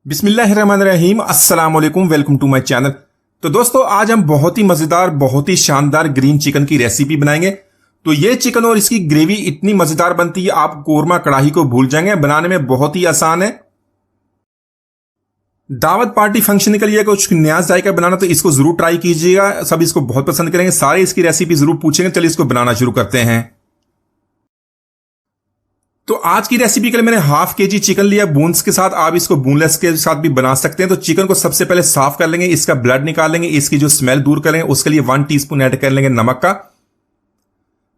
बिस्मिल्लाहिर्रहमानिर्रहीम, अस्सलाम वालेकुम, वेलकम टू माय चैनल। तो दोस्तों, आज हम बहुत ही मजेदार, बहुत ही शानदार ग्रीन चिकन की रेसिपी बनाएंगे। तो ये चिकन और इसकी ग्रेवी इतनी मजेदार बनती है, आप कोरमा कढ़ाई को भूल जाएंगे। बनाने में बहुत ही आसान है। दावत पार्टी फंक्शन के लिए कुछ नया जायका बनाना, तो इसको जरूर ट्राई कीजिएगा। सब इसको बहुत पसंद करेंगे, सारे इसकी रेसिपी जरूर पूछेंगे। चलिए इसको बनाना शुरू करते हैं। तो आज की रेसिपी के लिए मैंने हाफ केजी चिकन लिया बोन्स के साथ। आप इसको बोनलेस के साथ भी बना सकते हैं। तो चिकन को सबसे पहले साफ कर लेंगे, इसका ब्लड निकाल लेंगे, इसकी जो स्मेल दूर कर लेंगे। उसके लिए 1 टीस्पून ऐड कर लेंगे नमक का,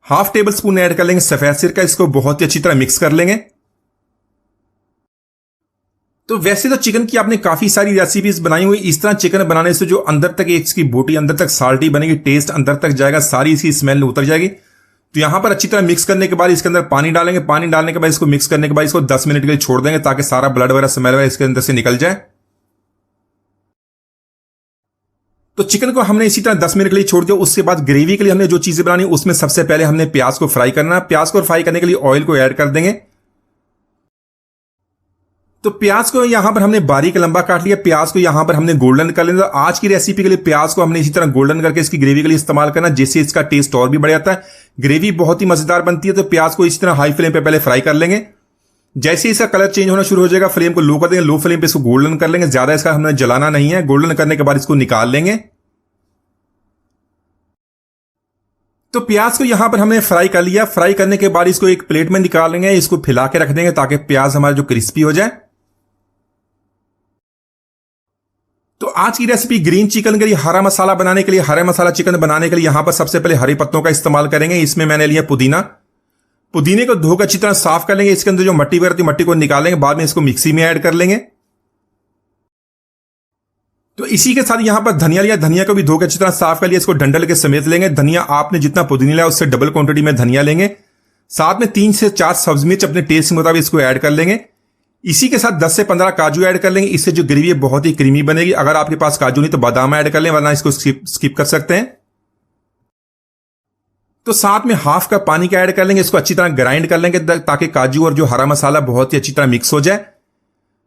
हाफ टेबल स्पून ऐड कर लेंगे सफेद सिरका का। इसको बहुत ही अच्छी तरह मिक्स कर लेंगे। तो वैसे तो चिकन की आपने काफी सारी रेसिपीज बनाई हुई। इस तरह चिकन बनाने से जो अंदर तक इसकी बोटी अंदर तक साल्टी बनेगी, टेस्ट अंदर तक जाएगा, सारी इसकी स्मेल उतर जाएगी। तो यहां पर अच्छी तरह मिक्स करने के बाद इसके अंदर पानी डालेंगे। पानी डालने के बाद इसको मिक्स करने के बाद इसको 10 मिनट के लिए छोड़ देंगे, ताकि सारा ब्लड वगैरह स्मेल वगैरह इसके अंदर से निकल जाए। तो चिकन को हमने इसी तरह 10 मिनट के लिए छोड़ दिया। उसके बाद ग्रेवी के लिए हमने जो चीजें बनानी, उसमें सबसे पहले हमने प्याज को फ्राई करना है। प्याज को फ्राई करने के लिए ऑयल को ऐड कर देंगे। तो प्याज को यहां पर हमने बारीक लंबा काट लिया। प्याज को यहां पर हमने गोल्डन कर लेना। आज की रेसिपी के लिए प्याज को हमने इसी तरह गोल्डन करके इसकी ग्रेवी के लिए इस्तेमाल करना, जिससे इसका टेस्ट और भी बढ़ जाता है। ग्रेवी बहुत ही मजेदार बनती है। तो प्याज को इसी तरह हाई फ्लेम पे पहले फ्राई कर लेंगे। जैसे इसका कलर चेंज होना शुरू हो जाएगा, फ्लेम को लो कर देंगे। लो फ्लेम पे इसको गोल्डन कर लेंगे, ज्यादा इसका हमने जलाना नहीं है। गोल्डन करने के बाद इसको निकाल लेंगे। तो प्याज को यहां पर हमने फ्राई कर लिया। फ्राई करने के बाद इसको एक प्लेट में निकाल लेंगे। इसको फैला के रख देंगे, ताकि प्याज हमारा जो क्रिस्पी हो जाए। तो आज की रेसिपी ग्रीन चिकन के लिए हरा मसाला बनाने के लिए, हरा मसाला चिकन बनाने के लिए यहां पर सबसे पहले हरे पत्तों का इस्तेमाल करेंगे। इसमें मैंने लिया पुदीना। पुदीने को धोकर अच्छी तरह साफ कर लेंगे। इसके अंदर जो मट्टी वगैरह थी, मट्टी को निकालेंगे। बाद में इसको मिक्सी में ऐड कर लेंगे। तो इसी के साथ यहां पर धनिया लिया। धनिया को भी धोकर अच्छी तरह साफ कर लिया। इसको डंडल के समेत लेंगे। धनिया आपने जितना पुदीना लिया उससे डबल क्वांटिटी में धनिया लेंगे। साथ में 3 से 4 सब्जी मिर्च अपने टेस्ट के मुताबिक इसको ऐड कर लेंगे। इसी के साथ 10 से 15 काजू ऐड कर लेंगे। इससे जो ग्रेवी है बहुत ही क्रीमी बनेगी। अगर आपके पास काजू नहीं तो बादाम ऐड कर लें, वरना इसको स्किप कर सकते हैं। तो साथ में हाफ कप पानी का ऐड कर लेंगे। इसको अच्छी तरह ग्राइंड कर लेंगे, ताकि काजू और जो हरा मसाला बहुत ही अच्छी तरह मिक्स हो जाए।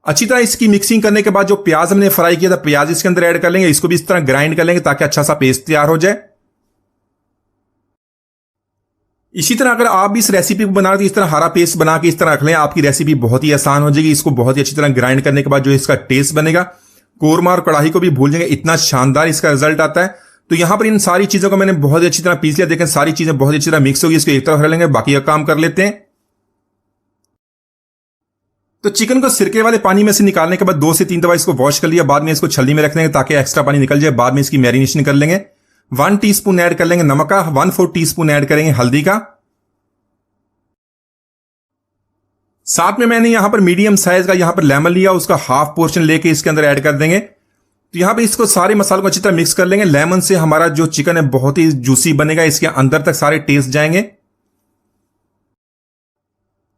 अच्छी तरह इसकी मिक्सिंग करने के बाद जो प्याज हमने फ्राई किया था, प्याज इसके अंदर ऐड कर लेंगे। इसको भी इस तरह ग्राइंड कर लेंगे, ताकि अच्छा सा पेस्ट तैयार हो जाए। इसी तरह अगर आप भी इस रेसिपी को बना रहे तो इस तरह हरा पेस्ट बना के इस तरह रख लें। आपकी रेसिपी बहुत ही आसान हो जाएगी। इसको बहुत ही अच्छी तरह ग्राइंड करने के बाद जो इसका टेस्ट बनेगा, कोरमा और कढ़ाई को भी भूल जाएंगे, इतना शानदार इसका रिजल्ट आता है। तो यहां पर इन सारी चीजों को मैंने बहुत अच्छी तरह पीस लिया। देखें सारी चीजें बहुत अच्छी तरह मिक्स होगी। इसको एक तरफ रख लेंगे, बाकी का काम कर लेते हैं। तो चिकन को सिरके वाले पानी में से निकालने के बाद 2 से 3 दफा इसको वॉश कर लिया। बाद में इसको छलनी में रख देंगे, ताकि एक्स्ट्रा पानी निकल जाए। बाद में इसकी मैरिनेशन कर लेंगे। 1 टीस्पून ऐड कर लेंगे नमक का, 1/4 टीस्पून ऐड करेंगे हल्दी का। साथ में मैंने यहां पर मीडियम साइज का यहां पर लेमन लिया, उसका हाफ पोर्शन लेके इसके अंदर ऐड कर देंगे। तो यहां पर इसको सारे मसालों को अच्छी तरह मिक्स कर लेंगे। लेमन से हमारा जो चिकन है बहुत ही जूसी बनेगा, इसके अंदर तक सारे टेस्ट जाएंगे।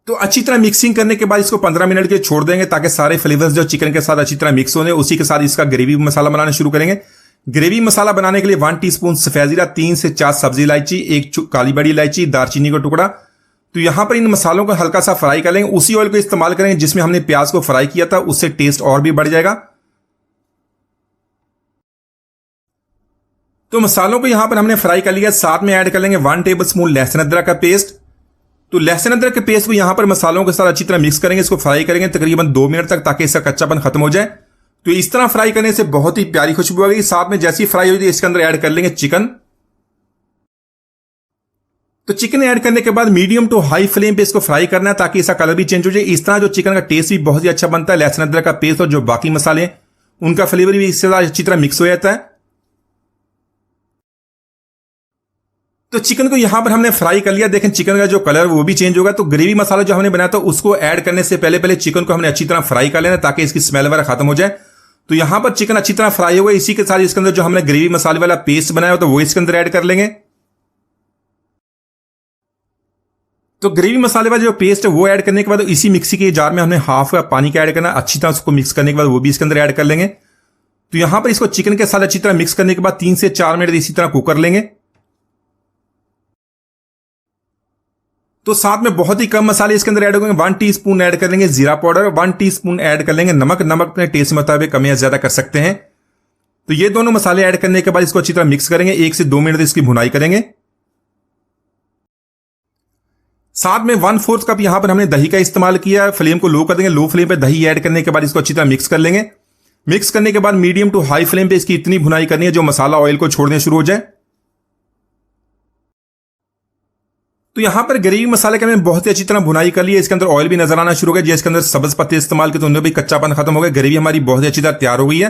तो अच्छी तरह मिक्सिंग करने के बाद इसको 15 मिनट के छोड़ देंगे, ताकि सारे फ्लेवर्स जो चिकन के साथ अच्छी तरह मिक्स होने। उसी के साथ इसका ग्रेवी मसाला बनाना शुरू करेंगे। ग्रेवी मसाला बनाने के लिए 1 टीस्पून सफेद जीरा, 3 से 4 सब्जी इलायची, 1 काली बड़ी इलायची, दालचीनी का टुकड़ा। तो यहां पर इन मसालों को हल्का सा फ्राई कर लेंगे। उसी ऑयल को इस्तेमाल करेंगे जिसमें हमने प्याज को फ्राई किया था, उससे टेस्ट और भी बढ़ जाएगा। तो मसालों को यहां पर हमने फ्राई कर लिया। साथ में ऐड कर लेंगे 1 टेबल स्पून लहसुन अदरक का पेस्ट। तो लहसुन अदरक के पेस्ट को यहां पर मसालों के साथ अच्छी तरह मिक्स करेंगे। इसको फ्राई करेंगे तकरीबन 2 मिनट तक, ताकि इसका कच्चापन खत्म हो जाए। तो इस तरह फ्राई करने से बहुत ही प्यारी खुशबू आएगी। साथ में जैसी फ्राई हो जाए इसके अंदर ऐड कर लेंगे चिकन। तो चिकन ऐड करने के बाद मीडियम टू हाई फ्लेम पे इसको फ्राई करना है, ताकि इसका कलर भी चेंज हो जाए। इस तरह जो चिकन का टेस्ट भी बहुत ही अच्छा बनता है। लहसुन अदरक का पेस्ट और जो बाकी मसाले उनका फ्लेवर भी इससे अच्छी तरह मिक्स हो जाता है। तो चिकन को यहां पर हमने फ्राई कर लिया। देखें चिकन का जो कलर वो भी चेंज होगा। तो ग्रेवी मसाला जो हमने बनाया था उसको ऐड करने से पहले चिकन को हमने अच्छी तरह फ्राई कर लेना, ताकि इसकी स्मेल वगैरह खत्म हो जाए। तो यहां पर चिकन अच्छी तरह फ्राई हो गया। इसी के साथ इसके अंदर जो हमने ग्रेवी मसाले वाला पेस्ट बनाया तो वो इसके अंदर ऐड कर लेंगे। तो ग्रेवी मसाले वाला जो पेस्ट है वो ऐड करने के बाद इसी मिक्सी के जार में हमने हाफ कप पानी का ऐड करना। अच्छी तरह उसको मिक्स करने के बाद वो भी इसके अंदर ऐड कर लेंगे। तो यहां पर इसको चिकन के साथ अच्छी तरह मिक्स करने के बाद 3 से 4 मिनट इसी तरह कुक कर लेंगे। तो साथ में बहुत ही कम मसाले इसके अंदर ऐड होंगे। 1 टीस्पून ऐड कर लेंगे जीरा पाउडर, 1 टीस्पून ऐड कर लेंगे नमक। नमक अपने टेस्ट मुताबिक कम या ज्यादा कर सकते हैं। तो ये दोनों मसाले ऐड करने के बाद इसको अच्छी तरह मिक्स करेंगे। 1 से 2 मिनट इसकी भुनाई करेंगे। साथ में 1/4 कप यहां पर हमने दही का इस्तेमाल किया है। फ्लेम को लो कर देंगे। लो फ्लेम पे दही ऐड करने के बाद इसको अच्छी तरह मिक्स कर लेंगे। मिक्स करने के बाद मीडियम टू हाई फ्लेम पे इसकी इतनी भुनाई करनी है जो मसाला ऑयल को छोड़ने शुरू हो जाए। तो यहां पर ग्रेवी मसाले के हमने बहुत ही अच्छी तरह भुनाई कर ली है। इसके अंदर ऑयल भी नजर आना शुरू हो गया। जिसके अंदर सब्ज पत्ते इस्तेमाल किए तो उनमें भी कच्चापन खत्म हो गया। ग्रेवी हमारी बहुत ही अच्छी तरह तैयार हो गई है।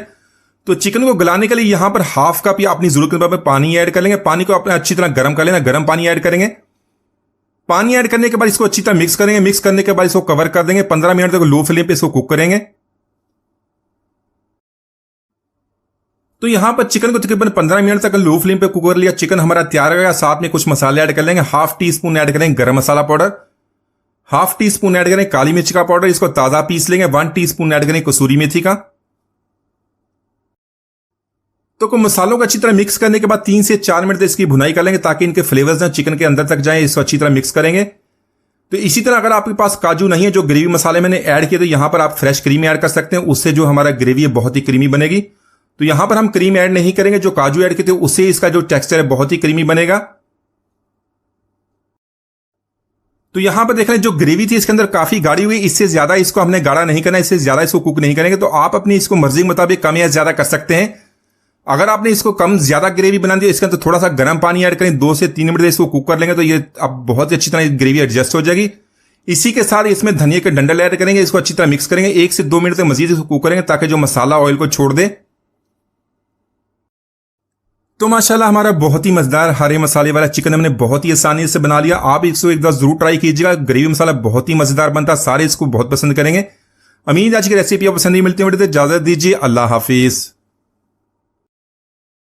तो चिकन को गलाने के लिए यहां पर हाफ कप या अपनी जरूरत के मुताबिक पानी ऐड कर लेंगे। पानी को अपने अच्छी तरह गर्म कर लेना। गर्म पानी ऐड करेंगे। पानी ऐड करने के बाद इसको अच्छी तरह मिक्स करेंगे। मिक्स करने के बाद इसको कवर कर देंगे। 15 मिनट तक लो फ्लेम पे इसको कुक करेंगे। तो यहां पर चिकन को तकरीबन 15 मिनट तक लो फ्लेम पे कुक कर लिया। चिकन हमारा तैयार हो गया। साथ में कुछ मसाले ऐड कर लेंगे। हाफ टीस्पून ऐड करेंगे गरम मसाला पाउडर, हाफ टीस्पून ऐड करें काली मिर्च का पाउडर, इसको ताजा पीस लेंगे। 1 टीस्पून ऐड करें कसूरी मेथी का। तो मसालों को अच्छी तरह मिक्स करने के बाद 3 से 4 मिनट तक इसकी भुनाई कर लेंगे ताकि इनके फ्लेवर्स ना चिकन के अंदर तक जाए। इसको अच्छी तरह मिक्स करेंगे। तो इसी तरह अगर आपके पास काजू नहीं है जो ग्रेवी मसाले मैंने ऐड किए तो यहां पर आप फ्रेश क्रीम ऐड कर सकते हैं। उससे जो हमारा ग्रेवी है बहुत ही क्रीमी बनेगी। तो यहां पर हम क्रीम ऐड नहीं करेंगे। जो काजू ऐड किए थे उससे इसका जो टेक्सचर है बहुत ही क्रीमी बनेगा। तो यहां पर देख रहे हैं जो ग्रेवी थी इसके अंदर काफी गाढ़ी हुई। इससे ज्यादा इसको हमने गाढ़ा नहीं करना, इससे ज्यादा इसको कुक नहीं करेंगे। तो आप अपनी इसको मर्जी के मुताबिक कम या ज्यादा कर सकते हैं। अगर आपने इसको कम ज्यादा ग्रेवी बना दी इसके अंदर थोड़ा सा गर्म पानी ऐड करें। 2 से 3 मिनट इसको कुक कर लेंगे तो ये अब बहुत ही अच्छी तरह ग्रेवी एडजस्ट हो जाएगी। इसी के साथ इसमें धनिया के डंडल ऐड करेंगे। इसको अच्छी तरह मिक्स करेंगे। 1 से 2 मिनट तक मजीद इसको कुक करेंगे ताकि जो मसाला ऑयल को छोड़ दे। तो माशाल्लाह हमारा बहुत ही मजेदार हरे मसाले वाला चिकन हमने बहुत ही आसानी से बना लिया। आप इसको एक बार जरूर ट्राई कीजिएगा। ग्रेवी मसाला बहुत ही मजेदार बनता है। सारे इसको बहुत पसंद करेंगे। उम्मीद आज की रेसिपी आप पसंद नहीं मिलती है। इजाजत दीजिए। अल्लाह हाफिज।